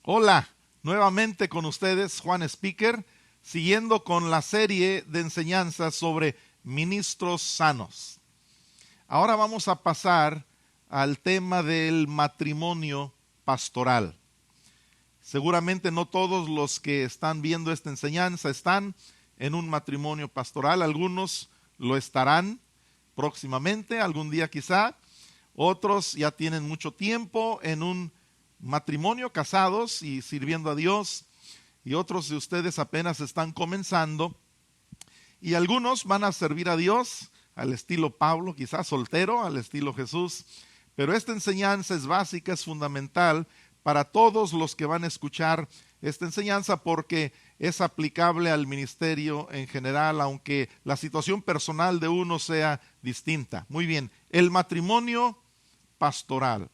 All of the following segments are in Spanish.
Hola, nuevamente con ustedes Juan Speaker, siguiendo con la serie de enseñanzas sobre ministros sanos. Ahora vamos a pasar al tema del matrimonio pastoral. Seguramente no todos los que están viendo esta enseñanza están en un matrimonio pastoral, algunos lo estarán próximamente, algún día quizá, otros ya tienen mucho tiempo en un matrimonio, casados y sirviendo a Dios, y otros de ustedes apenas están comenzando, y algunos van a servir a Dios al estilo Pablo, quizás soltero, al estilo Jesús, pero esta enseñanza es básica, es fundamental para todos los que van a escuchar esta enseñanza porque es aplicable al ministerio en general, aunque la situación personal de uno sea distinta. Muy bien, el matrimonio pastoral.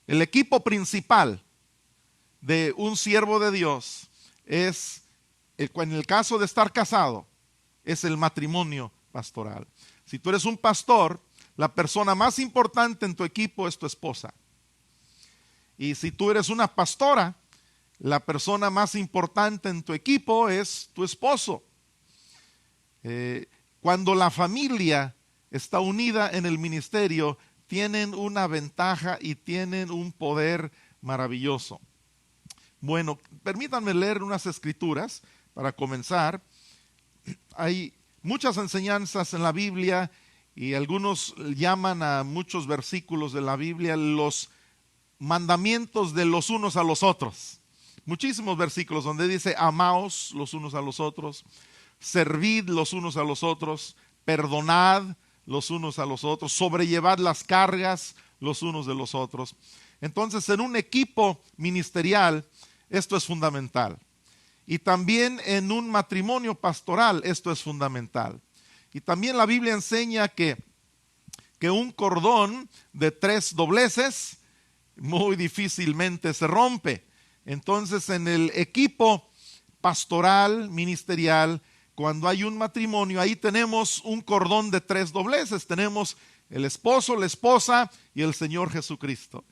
El equipo principal de un siervo de Dios es, en el caso de estar casado, es el matrimonio pastoral. Si tú eres un pastor, la persona más importante en tu equipo es tu esposa. Y si tú eres una pastora, la persona más importante en tu equipo es tu esposo. Cuando la familia está unida en el ministerio, tienen una ventaja y tienen un poder maravilloso. Bueno, permítanme leer unas escrituras para comenzar. Hay muchas enseñanzas en la Biblia y algunos llaman a muchos versículos de la Biblia los mandamientos de los unos a los otros. Muchísimos versículos donde dice amaos los unos a los otros, servid los unos a los otros, perdonad los unos a los otros, sobrellevad las cargas los unos de los otros. Entonces, en un equipo ministerial, esto es fundamental. Y también en un matrimonio pastoral, esto es fundamental. Y también la Biblia enseña que un cordón de 3 dobleces muy difícilmente se rompe. Entonces, en el equipo pastoral, ministerial, cuando hay un matrimonio, ahí tenemos un cordón de 3 dobleces. Tenemos el esposo, la esposa y el Señor Jesucristo.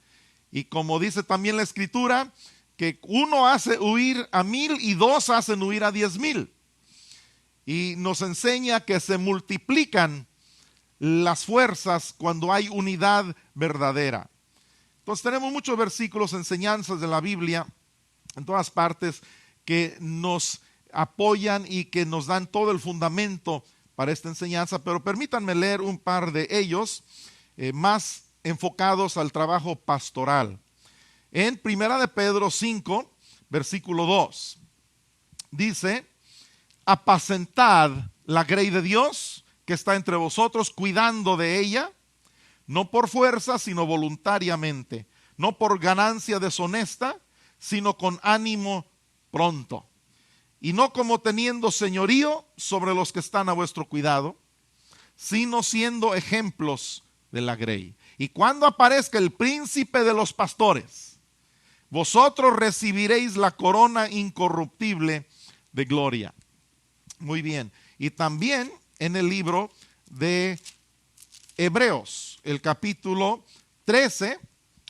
Y como dice también la Escritura, que uno hace huir a 1000 y 2 hacen huir a 10,000. Y nos enseña que se multiplican las fuerzas cuando hay unidad verdadera. Entonces tenemos muchos versículos, enseñanzas de la Biblia en todas partes que nos apoyan y que nos dan todo el fundamento para esta enseñanza, pero permítanme leer un par de ellos más enfocados al trabajo pastoral. En 1 de Pedro 5, versículo 2, dice: apacentad la grey de Dios que está entre vosotros, cuidando de ella, no por fuerza, sino voluntariamente, no por ganancia deshonesta, sino con ánimo pronto, y no como teniendo señorío sobre los que están a vuestro cuidado, sino siendo ejemplos de la grey. Y cuando aparezca el príncipe de los pastores, vosotros recibiréis la corona incorruptible de gloria. Muy bien. Y también en el libro de Hebreos, el capítulo 13,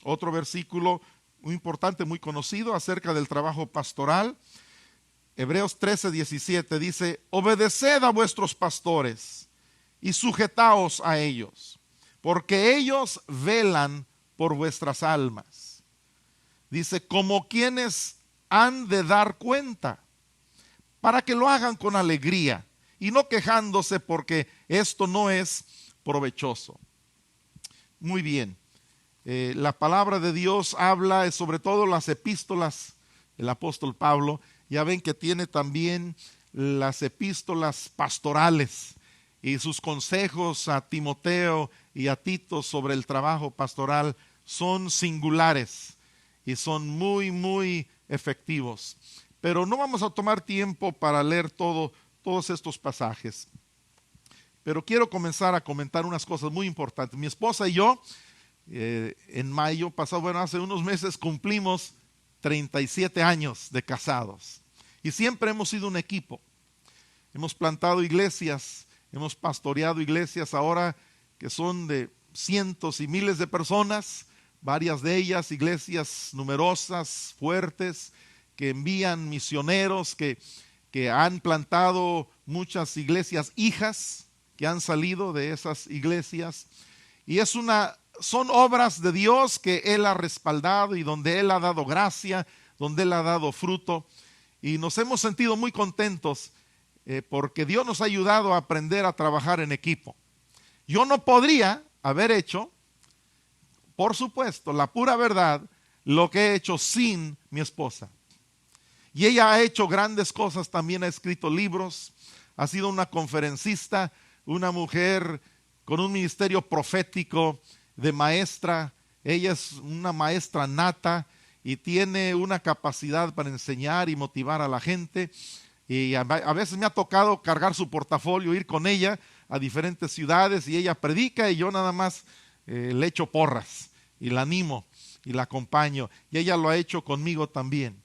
otro versículo muy importante, muy conocido acerca del trabajo pastoral. Hebreos 13, 17 dice: obedeced a vuestros pastores y sujetaos a ellos, porque ellos velan por vuestras almas. Dice, como quienes han de dar cuenta, para que lo hagan con alegría y no quejándose, porque esto no es provechoso. Muy bien. La palabra de Dios habla, sobre todo las epístolas del apóstol Pablo. Ya ven que tiene también las epístolas pastorales y sus consejos a Timoteo y a Tito sobre el trabajo pastoral son singulares y son muy, muy efectivos. Pero no vamos a tomar tiempo para leer todos estos pasajes. Pero quiero comenzar a comentar unas cosas muy importantes. Mi esposa y yo, en mayo pasado, hace unos meses cumplimos 37 años de casados. Y siempre hemos sido un equipo. Hemos plantado iglesias, hemos pastoreado iglesias ahora que son de cientos y miles de personas, varias de ellas iglesias numerosas, fuertes, que envían misioneros, que han plantado muchas iglesias hijas que han salido de esas iglesias. Y son obras de Dios que Él ha respaldado y donde Él ha dado gracia, donde Él ha dado fruto. Y nos hemos sentido muy contentos porque Dios nos ha ayudado a aprender a trabajar en equipo. Yo no podría haber hecho, por supuesto, la pura verdad, lo que he hecho sin mi esposa. Y ella ha hecho grandes cosas, también ha escrito libros, ha sido una conferencista, una mujer con un ministerio profético de maestra. Ella es una maestra nata y tiene una capacidad para enseñar y motivar a la gente. Y a veces me ha tocado cargar su portafolio, ir con ella a diferentes ciudades y ella predica y yo nada más le echo porras y la animo y la acompaño. Y ella lo ha hecho conmigo también.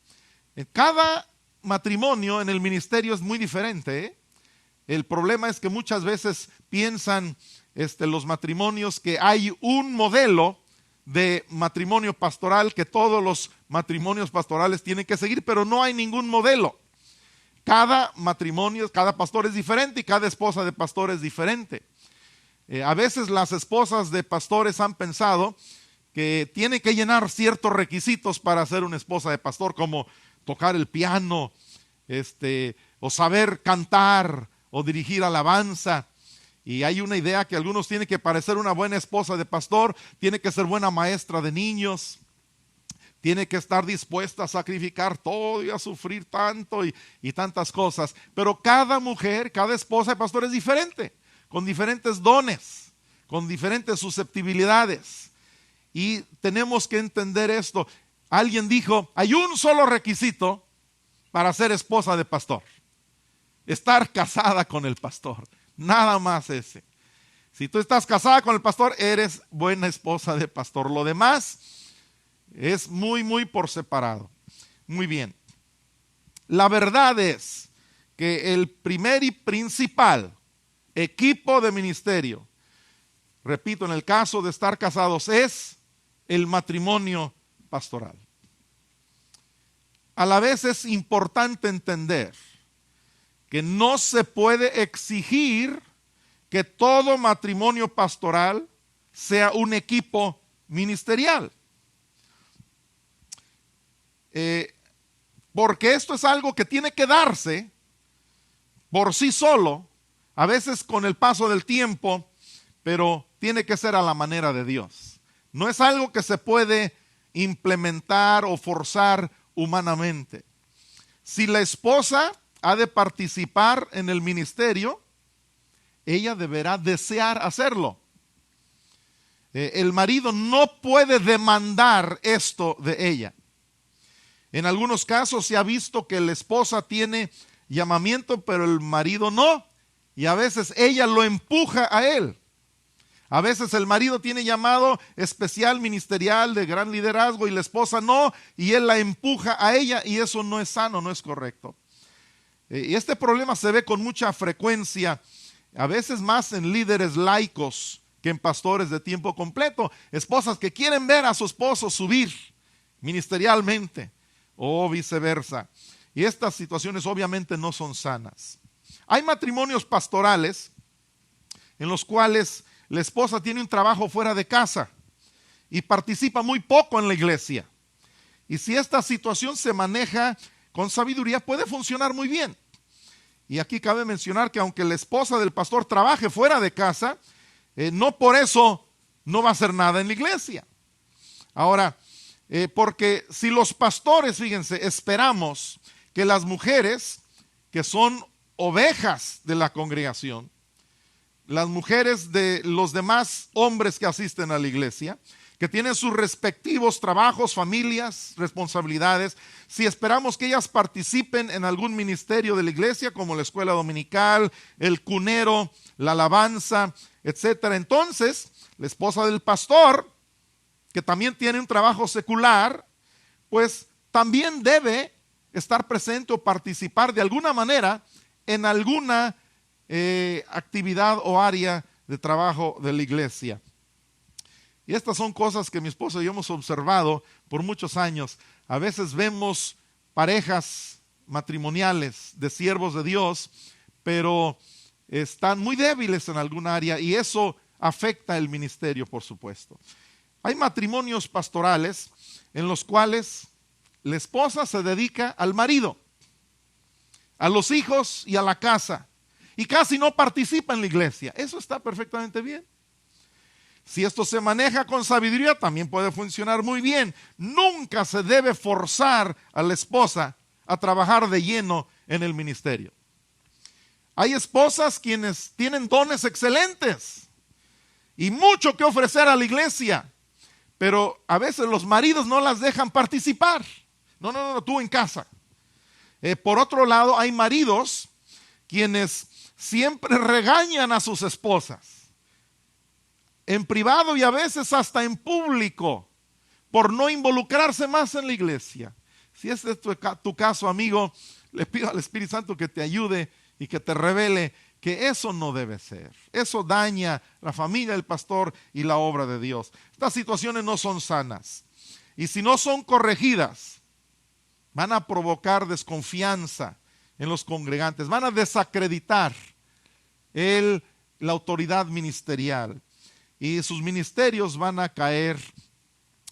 Cada matrimonio en el ministerio es muy diferente, ¿eh? El problema es que muchas veces piensan los matrimonios que hay un modelo de matrimonio pastoral que todos los matrimonios pastorales tienen que seguir, pero no hay ningún modelo. Cada matrimonio, cada pastor es diferente y cada esposa de pastor es diferente. A veces las esposas de pastores han pensado que tienen que llenar ciertos requisitos para ser una esposa de pastor, como tocar el piano, o saber cantar, o dirigir alabanza. Y hay una idea que algunos tienen que parecer una buena esposa de pastor, tiene que ser buena maestra de niños, tiene que estar dispuesta a sacrificar todo y a sufrir tanto y tantas cosas. Pero cada mujer, cada esposa de pastor es diferente, con diferentes dones, con diferentes susceptibilidades. Y tenemos que entender esto. Alguien dijo, hay un solo requisito para ser esposa de pastor: estar casada con el pastor. Nada más ese. Si tú estás casada con el pastor, eres buena esposa de pastor. Lo demás es muy por separado. Muy bien. La verdad es que el primer y principal equipo de ministerio, repito, en el caso de estar casados, es el matrimonio pastoral. A la vez es importante entender que no se puede exigir que todo matrimonio pastoral sea un equipo ministerial. Porque esto es algo que tiene que darse por sí solo, a veces con el paso del tiempo, pero tiene que ser a la manera de Dios. No es algo que se puede implementar o forzar humanamente. Si la esposa ha de participar en el ministerio, ella deberá desear hacerlo. El marido no puede demandar esto de ella. En algunos casos se ha visto que la esposa tiene llamamiento, pero el marido no. Y a veces ella lo empuja a él. A veces el marido tiene llamado especial ministerial de gran liderazgo y la esposa no, y él la empuja a ella, y eso no es sano, no es correcto. Y este problema se ve con mucha frecuencia, a veces más en líderes laicos que en pastores de tiempo completo. Esposas que quieren ver a su esposo subir ministerialmente o viceversa. Y estas situaciones obviamente no son sanas. Hay matrimonios pastorales en los cuales la esposa tiene un trabajo fuera de casa y participa muy poco en la iglesia. Y si esta situación se maneja con sabiduría, puede funcionar muy bien. Y aquí cabe mencionar que aunque la esposa del pastor trabaje fuera de casa, no por eso no va a hacer nada en la iglesia. Ahora, porque si los pastores, fíjense, esperamos que las mujeres que son ovejas de la congregación, las mujeres de los demás hombres que asisten a la iglesia, que tienen sus respectivos trabajos, familias, responsabilidades, si esperamos que ellas participen en algún ministerio de la iglesia, como la escuela dominical, el cunero, la alabanza, etcétera, entonces la esposa del pastor, que también tiene un trabajo secular, pues también debe estar presente o participar de alguna manera en alguna actividad o área de trabajo de la iglesia. Y estas son cosas que mi esposo y yo hemos observado por muchos años. A veces vemos parejas matrimoniales de siervos de Dios, pero están muy débiles en algún área y eso afecta el ministerio, por supuesto. Hay matrimonios pastorales en los cuales la esposa se dedica al marido, a los hijos y a la casa, y casi no participa en la iglesia. Eso está perfectamente bien. Si esto se maneja con sabiduría, también puede funcionar muy bien. Nunca se debe forzar a la esposa a trabajar de lleno en el ministerio. Hay esposas quienes tienen dones excelentes y mucho que ofrecer a la iglesia, pero a veces los maridos no las dejan participar. No, tú en casa. Por otro lado, hay maridos quienes siempre regañan a sus esposas, en privado y a veces hasta en público, por no involucrarse más en la iglesia. Si este es tu caso, amigo, le pido al Espíritu Santo que te ayude y que te revele que eso no debe ser. Eso daña la familia del pastor y la obra de Dios. Estas situaciones no son sanas. Y si no son corregidas, van a provocar desconfianza en los congregantes. Van a desacreditar la autoridad ministerial. Y sus ministerios van a caer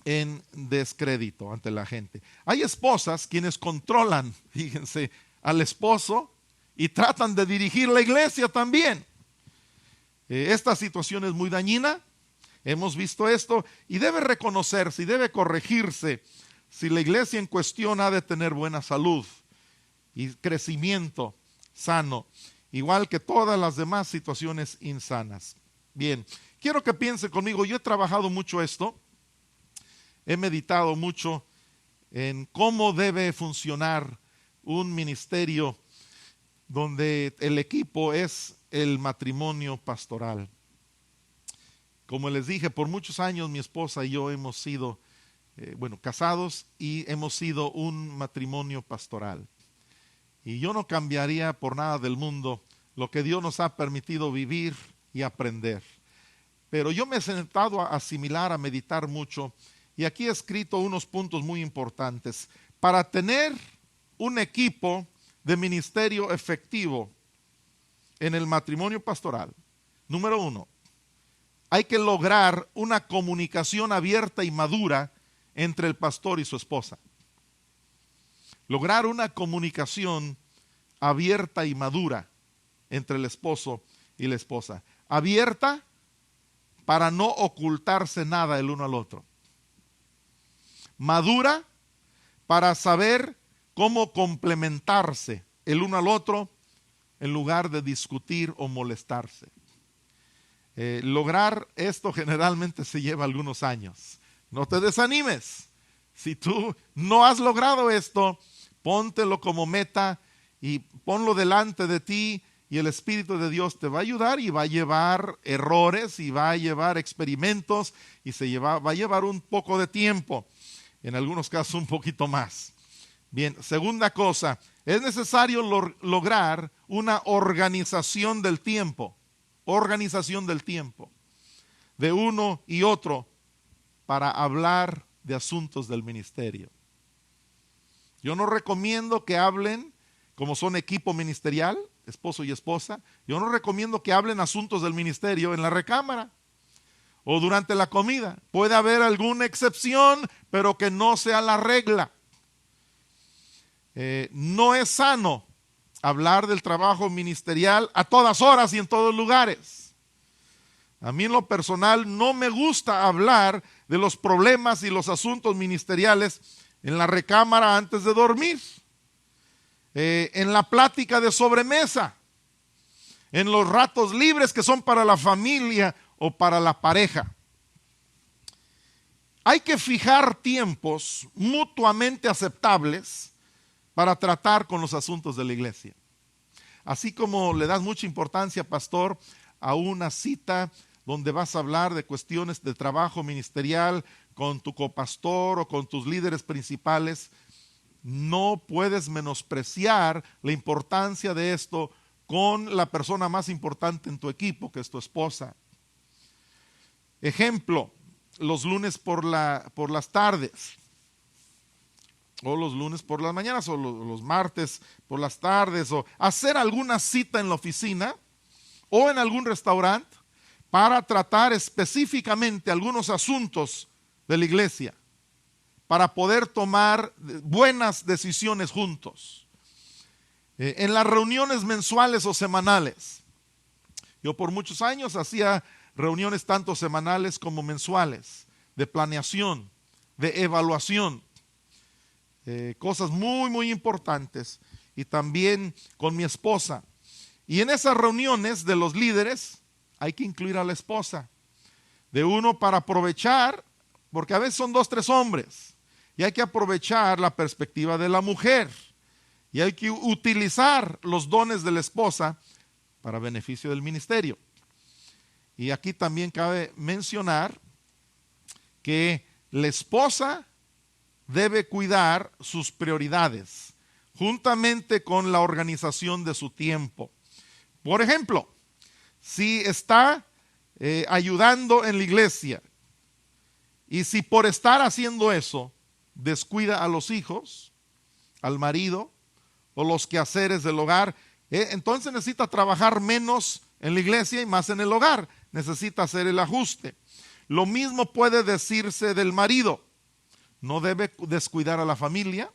en descrédito ante la gente. Hay esposas quienes controlan, fíjense, al esposo y tratan de dirigir la iglesia también. Esta situación es muy dañina. Hemos visto esto y debe reconocerse y debe corregirse si la iglesia en cuestión ha de tener buena salud y crecimiento sano, igual que todas las demás situaciones insanas. Bien, quiero que piense conmigo, yo he trabajado mucho esto, he meditado mucho en cómo debe funcionar un ministerio donde el equipo es el matrimonio pastoral. Como les dije, por muchos años mi esposa y yo hemos sido, casados y hemos sido un matrimonio pastoral. Y yo no cambiaría por nada del mundo lo que Dios nos ha permitido vivir y aprender. Pero yo me he sentado a asimilar, a meditar mucho, y aquí he escrito unos puntos muy importantes. Para tener un equipo de ministerio efectivo en el matrimonio pastoral, número 1, hay que lograr una comunicación abierta y madura entre el pastor y su esposa. Lograr una comunicación abierta y madura entre el esposo y la esposa. Abierta para no ocultarse nada el uno al otro. Madura para saber cómo complementarse el uno al otro en lugar de discutir o molestarse. Lograr esto generalmente se lleva algunos años. No te desanimes. Si tú no has logrado esto, póntelo como meta y ponlo delante de ti, y el Espíritu de Dios te va a ayudar y va a llevar errores y va a llevar experimentos y va a llevar un poco de tiempo, en algunos casos un poquito más. Bien, segunda cosa, es necesario lograr una organización del tiempo de uno y otro para hablar de asuntos del ministerio. Yo no recomiendo que hablen, como son equipo ministerial, esposo y esposa, yo no recomiendo que hablen asuntos del ministerio en la recámara o durante la comida. Puede haber alguna excepción, pero que no sea la regla. No es sano hablar del trabajo ministerial a todas horas y en todos lugares. A mí en lo personal no me gusta hablar de los problemas y los asuntos ministeriales en la recámara antes de dormir, en la plática de sobremesa, en los ratos libres que son para la familia o para la pareja. Hay que fijar tiempos mutuamente aceptables para tratar con los asuntos de la iglesia. Así como le das mucha importancia, pastor, a una cita donde vas a hablar de cuestiones de trabajo ministerial con tu copastor o con tus líderes principales, no puedes menospreciar la importancia de esto con la persona más importante en tu equipo, que es tu esposa. Ejemplo, los lunes por las tardes, o los lunes por las mañanas, o los martes por las tardes, o hacer alguna cita en la oficina o en algún restaurante para tratar específicamente algunos asuntos de la iglesia, para poder tomar buenas decisiones juntos. En las reuniones mensuales o semanales, yo por muchos años hacía reuniones tanto semanales como mensuales, de planeación, de evaluación, cosas muy, muy importantes, y también con mi esposa. Y en esas reuniones de los líderes hay que incluir a la esposa, de uno para aprovechar, porque a veces son 2, 3 hombres, y hay que aprovechar la perspectiva de la mujer, y hay que utilizar los dones de la esposa para beneficio del ministerio. Y aquí también cabe mencionar que la esposa debe cuidar sus prioridades, juntamente con la organización de su tiempo. Por ejemplo, si está ayudando en la iglesia, y si por estar haciendo eso descuida a los hijos, al marido o los quehaceres del hogar, entonces necesita trabajar menos en la iglesia y más en el hogar. Necesita hacer el ajuste. Lo mismo puede decirse del marido. No debe descuidar a la familia,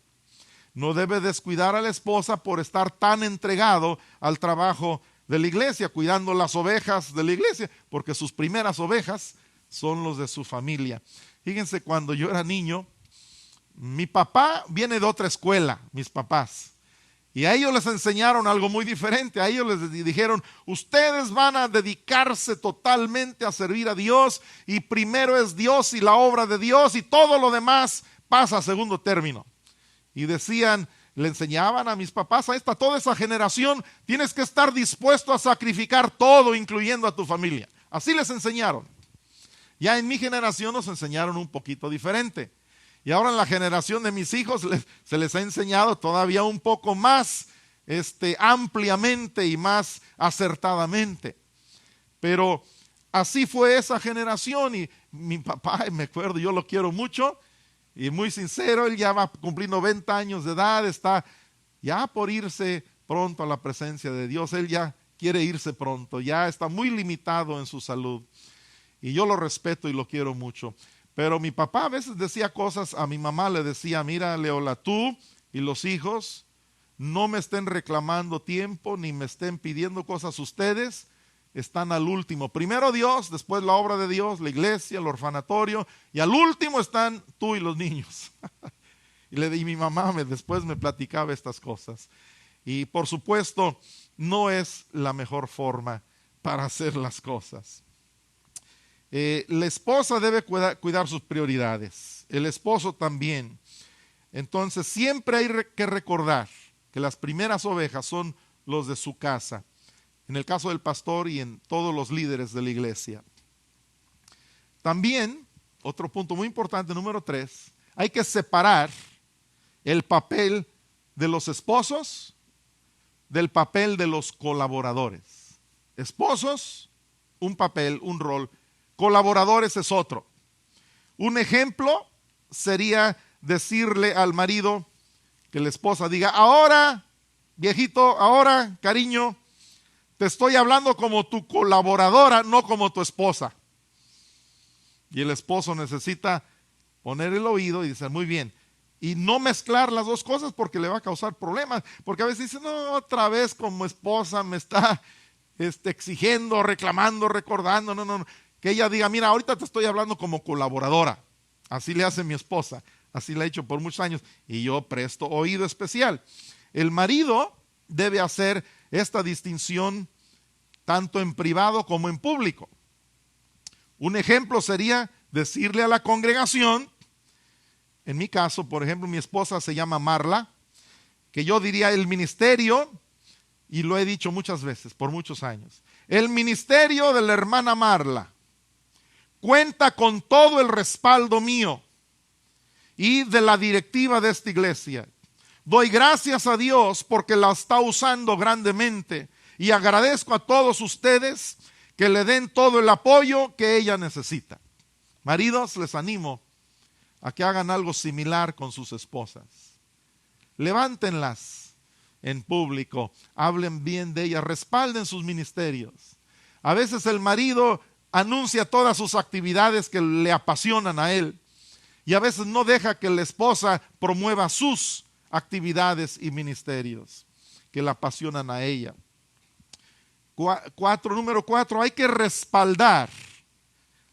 no debe descuidar a la esposa por estar tan entregado al trabajo de la iglesia, cuidando las ovejas de la iglesia, porque sus primeras ovejas son los de su familia. Fíjense, cuando yo era niño, mi papá viene de otra escuela, mis papás, y a ellos les enseñaron algo muy diferente. A ellos les dijeron: ustedes van a dedicarse totalmente a servir a Dios, y primero es Dios y la obra de Dios, y todo lo demás pasa a segundo término. Y decían, le enseñaban a mis papás, a toda esa generación, tienes que estar dispuesto a sacrificar todo, incluyendo a tu familia. Así les enseñaron. Ya en mi generación nos enseñaron un poquito diferente. Y ahora en la generación de mis hijos se les ha enseñado todavía un poco más ampliamente y más acertadamente. Pero así fue esa generación, y mi papá, me acuerdo, yo lo quiero mucho y muy sincero, él ya va a cumplir 90 años de edad, está ya por irse pronto a la presencia de Dios. Él ya quiere irse pronto, ya está muy limitado en su salud, y yo lo respeto y lo quiero mucho. Pero mi papá a veces decía cosas, a mi mamá le decía: mira, Leola, tú y los hijos no me estén reclamando tiempo, ni me estén pidiendo cosas ustedes, están al último. Primero Dios, después la obra de Dios, la iglesia, el orfanatorio, y al último están tú y los niños. Y mi mamá después me platicaba estas cosas. Y por supuesto, no es la mejor forma para hacer las cosas. La esposa debe cuidar sus prioridades, el esposo también. Entonces siempre hay que recordar que las primeras ovejas son los de su casa, en el caso del pastor y en todos los líderes de la iglesia. También, otro punto muy importante, número 3, hay que separar el papel de los esposos del papel de los colaboradores. Esposos, un papel, un rol; colaboradores es otro. Un ejemplo sería decirle al marido, que la esposa diga: ahora, viejito, ahora, cariño, te estoy hablando como tu colaboradora, no como tu esposa. Y el esposo necesita poner el oído y decir: muy bien, y no mezclar las dos cosas, porque le va a causar problemas, porque a veces dice: no, otra vez como esposa me está exigiendo, reclamando, recordando. No. Que ella diga: mira, ahorita te estoy hablando como colaboradora. Así le hace mi esposa, así le ha hecho por muchos años, y yo presto oído especial. El marido debe hacer esta distinción tanto en privado como en público. Un ejemplo sería decirle a la congregación, en mi caso, por ejemplo, mi esposa se llama Marla, que yo diría: el ministerio, y lo he dicho muchas veces por muchos años, el ministerio de la hermana Marla cuenta con todo el respaldo mío y de la directiva de esta iglesia. Doy gracias a Dios porque la está usando grandemente, y agradezco a todos ustedes que le den todo el apoyo que ella necesita. Maridos, les animo a que hagan algo similar con sus esposas. Levántenlas en público, hablen bien de ellas, respalden sus ministerios. A veces el marido anuncia todas sus actividades que le apasionan a él y a veces no deja que la esposa promueva sus actividades y ministerios que le apasionan a ella. Número 4, hay que respaldar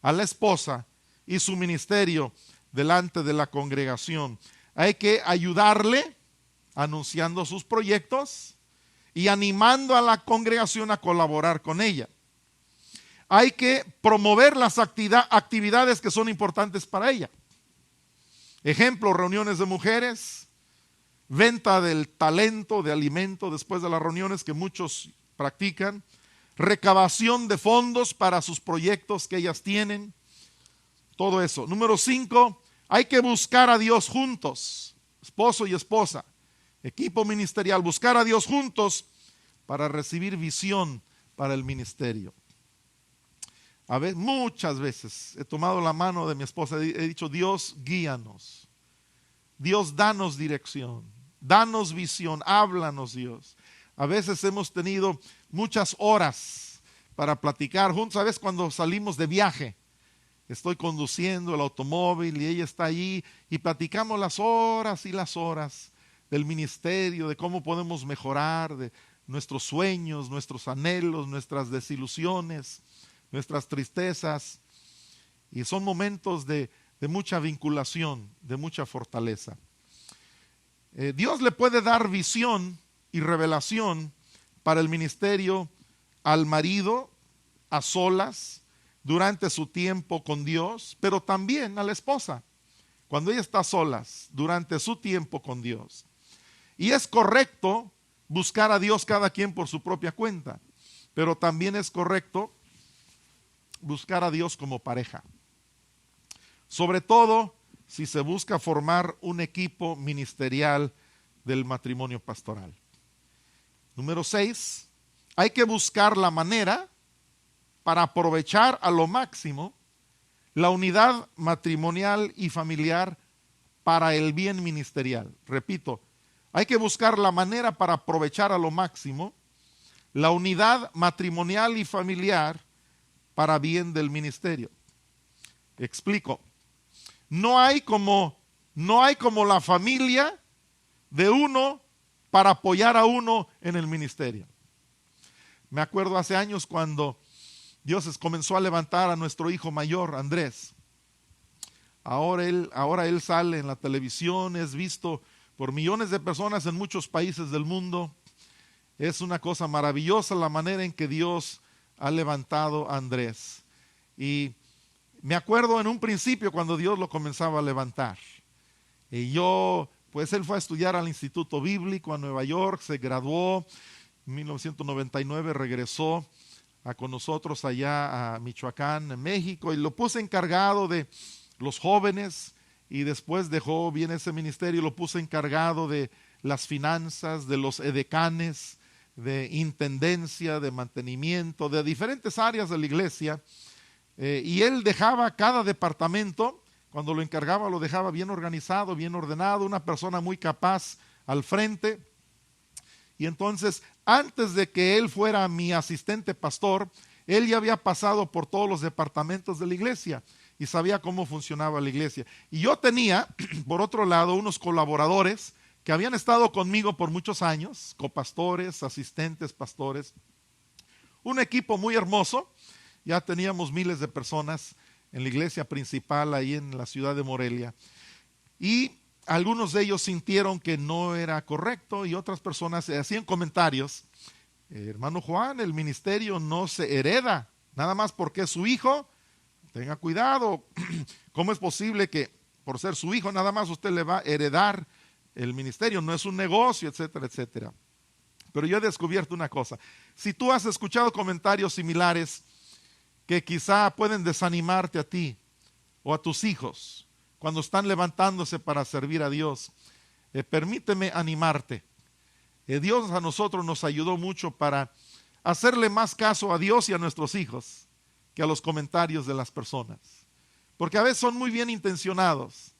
a la esposa y su ministerio delante de la congregación. Hay que ayudarle anunciando sus proyectos y animando a la congregación a colaborar con ella. Hay que promover las actividades que son importantes para ella. Ejemplo, reuniones de mujeres, venta del talento, de alimento después de las reuniones que muchos practican, recabación de fondos para sus proyectos que ellas tienen, todo eso. Número 5, hay que buscar a Dios juntos, esposo y esposa, equipo ministerial, buscar a Dios juntos para recibir visión para el ministerio. Muchas veces he tomado la mano de mi esposa, he dicho: Dios, guíanos, Dios, danos dirección, danos visión, háblanos, Dios. A veces hemos tenido muchas horas para platicar juntos. A veces cuando salimos de viaje, estoy conduciendo el automóvil y ella está allí y platicamos las horas y las horas del ministerio, de cómo podemos mejorar, de nuestros sueños, nuestros anhelos, nuestras desilusiones, nuestras tristezas. Y son momentos de mucha vinculación, de mucha fortaleza. Dios le puede dar visión y revelación para el ministerio al marido a solas durante su tiempo con Dios, pero también a la esposa cuando ella está a solas durante su tiempo con Dios. Y es correcto buscar a Dios cada quien por su propia cuenta, pero también es correcto buscar a Dios como pareja, sobre todo si se busca formar un equipo ministerial del matrimonio pastoral. Número 6, hay que buscar la manera para aprovechar a lo máximo la unidad matrimonial y familiar para el bien ministerial. Repito, hay que buscar la manera para aprovechar a lo máximo la unidad matrimonial y familiar para bien del ministerio. Explico. No hay como la familia de uno para apoyar a uno en el ministerio. Me acuerdo hace años cuando Dios comenzó a levantar a nuestro hijo mayor, Andrés. Ahora él sale en la televisión, es visto por millones de personas en muchos países del mundo. Es una cosa maravillosa la manera en que Dios ha levantado a Andrés. Y me acuerdo en un principio cuando Dios lo comenzaba a levantar. Y él fue a estudiar al Instituto Bíblico a Nueva York, se graduó en 1999, regresó con nosotros allá a Michoacán, en México, y lo puse encargado de los jóvenes, y después dejó bien ese ministerio, lo puse encargado de las finanzas, de los edecanes, de intendencia, de mantenimiento, de diferentes áreas de la iglesia, y él dejaba cada departamento, cuando lo encargaba lo dejaba bien organizado, bien ordenado, una persona muy capaz al frente. Y entonces, antes de que él fuera mi asistente pastor, él ya había pasado por todos los departamentos de la iglesia y sabía cómo funcionaba la iglesia. Y yo tenía, por otro lado, unos colaboradores que habían estado conmigo por muchos años, copastores, asistentes, pastores, un equipo muy hermoso. Ya teníamos miles de personas en la iglesia principal ahí en la ciudad de Morelia. Y algunos de ellos sintieron que no era correcto y otras personas hacían comentarios. Hermano Juan, el ministerio no se hereda, nada más porque es su hijo. Tenga cuidado. ¿Cómo es posible que por ser su hijo nada más usted le va a heredar el ministerio? No es un negocio, etcétera, etcétera. Pero yo he descubierto una cosa. Si tú has escuchado comentarios similares que quizá pueden desanimarte a ti o a tus hijos cuando están levantándose para servir a Dios, permíteme animarte. Dios a nosotros nos ayudó mucho para hacerle más caso a Dios y a nuestros hijos que a los comentarios de las personas. porque a veces son muy bien intencionados,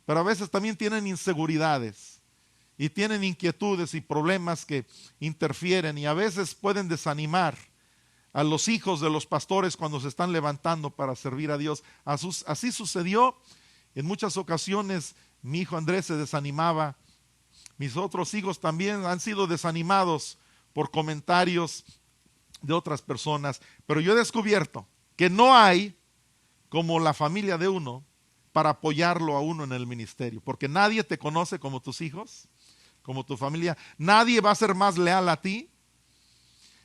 pero a veces también tienen inseguridades y tienen inquietudes y problemas que interfieren y a veces pueden desanimar a los hijos de los pastores cuando se están levantando para servir a Dios. Así sucedió en muchas ocasiones. Mi hijo Andrés se desanimaba, mis otros hijos también han sido desanimados por comentarios de otras personas, pero yo he descubierto que no hay como la familia de uno para apoyarlo a uno en el ministerio, porque nadie te conoce como tus hijos, como tu familia, nadie va a ser más leal a ti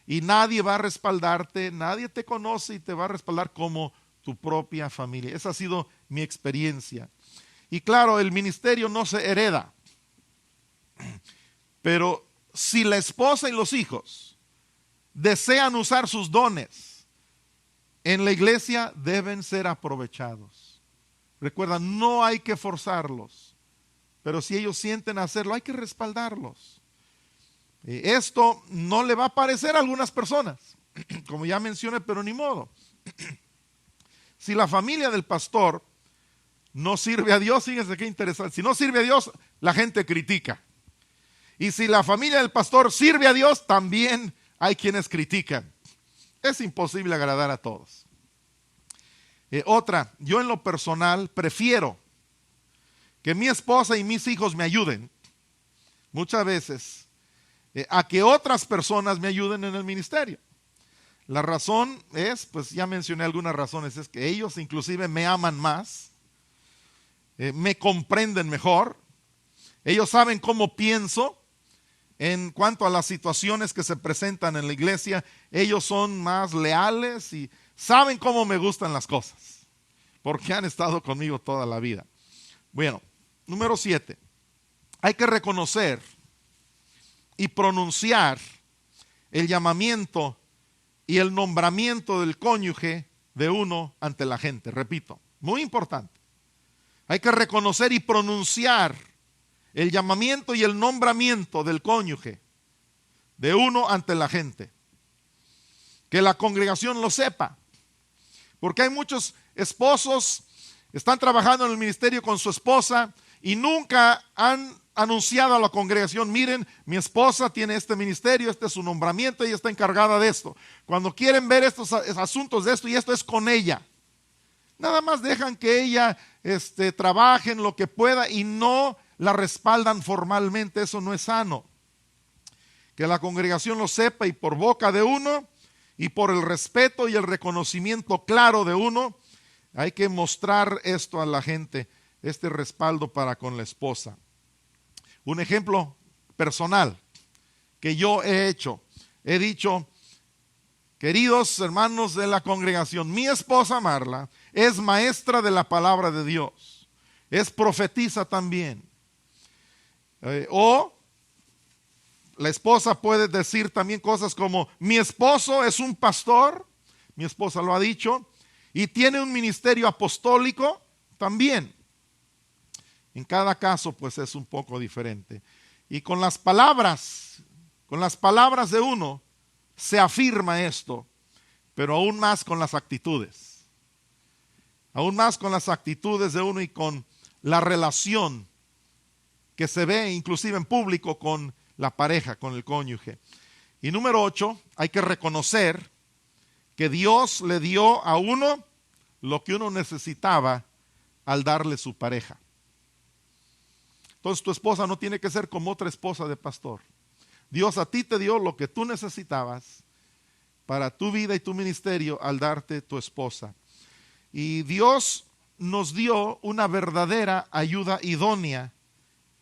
y nadie va a respaldarte, nadie te conoce y te va a respaldar como tu propia familia. Esa ha sido mi experiencia. Y claro, el ministerio no se hereda, pero si la esposa y los hijos desean usar sus dones en la iglesia, deben ser aprovechados. Recuerda, no hay que forzarlos, pero si ellos sienten hacerlo, hay que respaldarlos. Esto no le va a parecer a algunas personas, como ya mencioné, pero ni modo. Si la familia del pastor no sirve a Dios, fíjense qué interesante. Si no sirve a Dios, la gente critica. Y si la familia del pastor sirve a Dios, también hay quienes critican. Es imposible agradar a todos. Yo en lo personal prefiero que mi esposa y mis hijos me ayuden muchas veces a que otras personas me ayuden en el ministerio. La razón es, pues ya mencioné algunas razones, es que ellos inclusive me aman más, me comprenden mejor, ellos saben cómo pienso en cuanto a las situaciones que se presentan en la iglesia, ellos son más leales y saben cómo me gustan las cosas, porque han estado conmigo toda la vida. Bueno, número 7, hay que reconocer y pronunciar el llamamiento y el nombramiento del cónyuge de uno ante la gente. Repito, muy importante. Hay que reconocer y pronunciar el llamamiento y el nombramiento del cónyuge de uno ante la gente. Que la congregación lo sepa. Porque hay muchos esposos, están trabajando en el ministerio con su esposa y nunca han anunciado a la congregación: miren, mi esposa tiene este ministerio, este es su nombramiento, ella está encargada de esto. Cuando quieren ver estos asuntos de esto, y esto es con ella. Nada más dejan que ella trabaje en lo que pueda y no la respaldan formalmente. Eso no es sano. Que la congregación lo sepa, y por boca de uno y por el respeto y el reconocimiento claro de uno, hay que mostrar esto a la gente, este respaldo para con la esposa. Un ejemplo personal que yo he hecho, he dicho: queridos hermanos de la congregación, mi esposa Marla es maestra de la palabra de Dios, es profetisa también. O la esposa puede decir también cosas como: mi esposo es un pastor, mi esposa lo ha dicho, y tiene un ministerio apostólico también. En cada caso, pues es un poco diferente. Y con las palabras de uno se afirma esto, pero aún más con las actitudes. Aún más con las actitudes de uno y con la relación que se ve inclusive en público con la pareja, con el cónyuge. Y número 8, hay que reconocer que Dios le dio a uno lo que uno necesitaba al darle su pareja. Entonces tu esposa no tiene que ser como otra esposa de pastor. Dios a ti te dio lo que tú necesitabas para tu vida y tu ministerio al darte tu esposa. Y Dios nos dio una verdadera ayuda idónea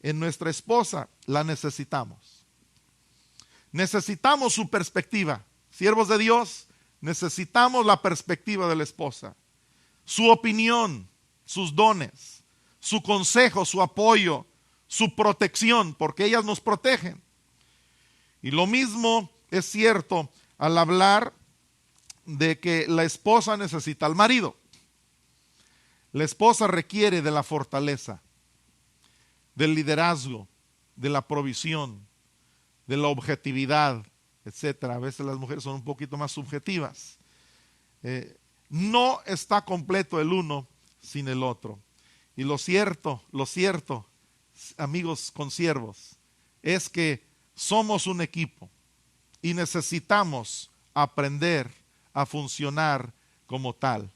en nuestra esposa. La necesitamos. Necesitamos su perspectiva. Siervos de Dios, necesitamos la perspectiva de la esposa. Su opinión, sus dones, su consejo, su apoyo, su protección, porque ellas nos protegen. Y lo mismo es cierto al hablar de que la esposa necesita al marido. La esposa requiere de la fortaleza, del liderazgo, de la provisión, de la objetividad, etcétera. A veces las mujeres son un poquito más subjetivas. No está completo el uno sin el otro. Y lo cierto, amigos consiervos, es que somos un equipo y necesitamos aprender a funcionar como tal.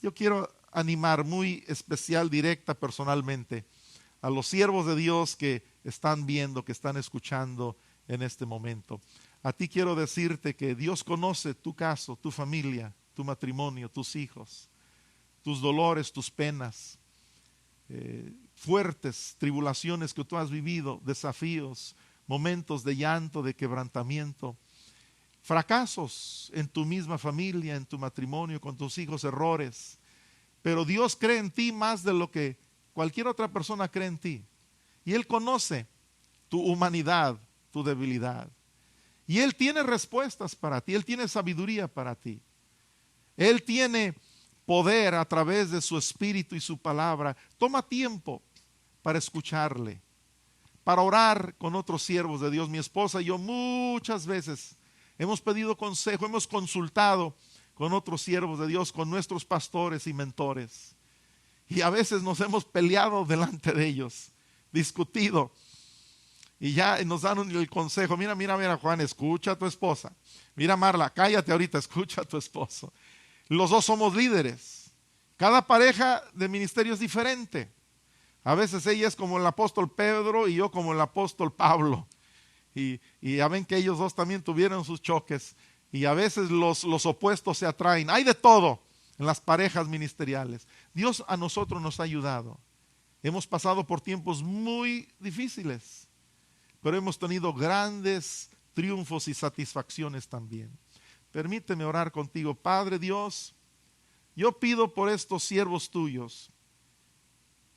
Yo quiero animar muy especial, directa, personalmente, a los siervos de Dios que están viendo, que están escuchando en este momento. A ti quiero decirte que Dios conoce tu caso, tu familia, tu matrimonio, tus hijos, tus dolores, tus penas, fuertes tribulaciones que tú has vivido, desafíos, momentos de llanto, de quebrantamiento, fracasos en tu misma familia, en tu matrimonio, con tus hijos, errores. Pero Dios cree en ti más de lo que cualquier otra persona cree en ti. Y Él conoce tu humanidad, tu debilidad. Y Él tiene respuestas para ti, Él tiene sabiduría para ti. Él tiene poder a través de su Espíritu y su palabra. Toma tiempo para escucharle, para orar con otros siervos de Dios. Mi esposa y yo muchas veces hemos pedido consejo, hemos consultado con otros siervos de Dios, con nuestros pastores y mentores. Y a veces nos hemos peleado delante de ellos, discutido. Y ya nos dan el consejo, mira Juan, escucha a tu esposa. Mira Marla, cállate ahorita, escucha a tu esposo. Los dos somos líderes. Cada pareja de ministerio es diferente. A veces ella es como el apóstol Pedro y yo como el apóstol Pablo. Y ya ven que ellos dos también tuvieron sus choques. Y a veces los opuestos se atraen. Hay de todo en las parejas ministeriales. Dios a nosotros nos ha ayudado. Hemos pasado por tiempos muy difíciles, pero hemos tenido grandes triunfos y satisfacciones también. Permíteme orar contigo. Padre Dios, yo pido por estos siervos tuyos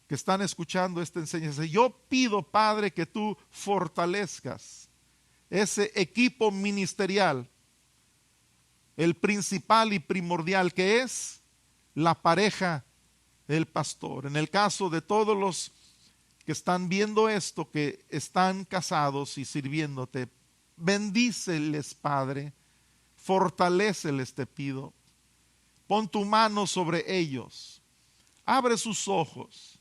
que están escuchando esta enseñanza. Yo pido, Padre, que tú fortalezcas ese equipo ministerial, el principal y primordial, que es la pareja del pastor. En el caso de todos los que están viendo esto, que están casados y sirviéndote, bendíceles, Padre, fortaléceles, te pido. Pon tu mano sobre ellos, abre sus ojos,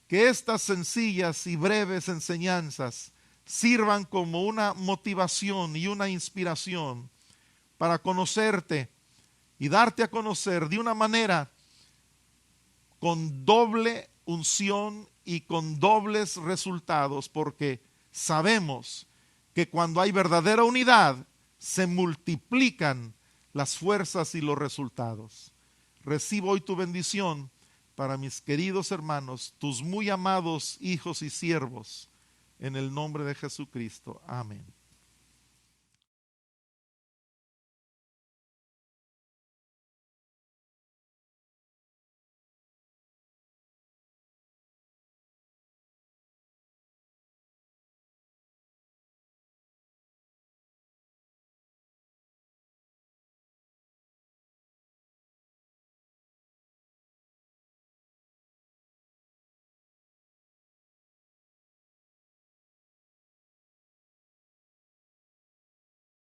que estas sencillas y breves enseñanzas sirvan como una motivación y una inspiración para conocerte y darte a conocer de una manera con doble unción y con dobles resultados, porque sabemos que cuando hay verdadera unidad se multiplican las fuerzas y los resultados. Recibo hoy tu bendición para mis queridos hermanos, tus muy amados hijos y siervos, en el nombre de Jesucristo. Amén.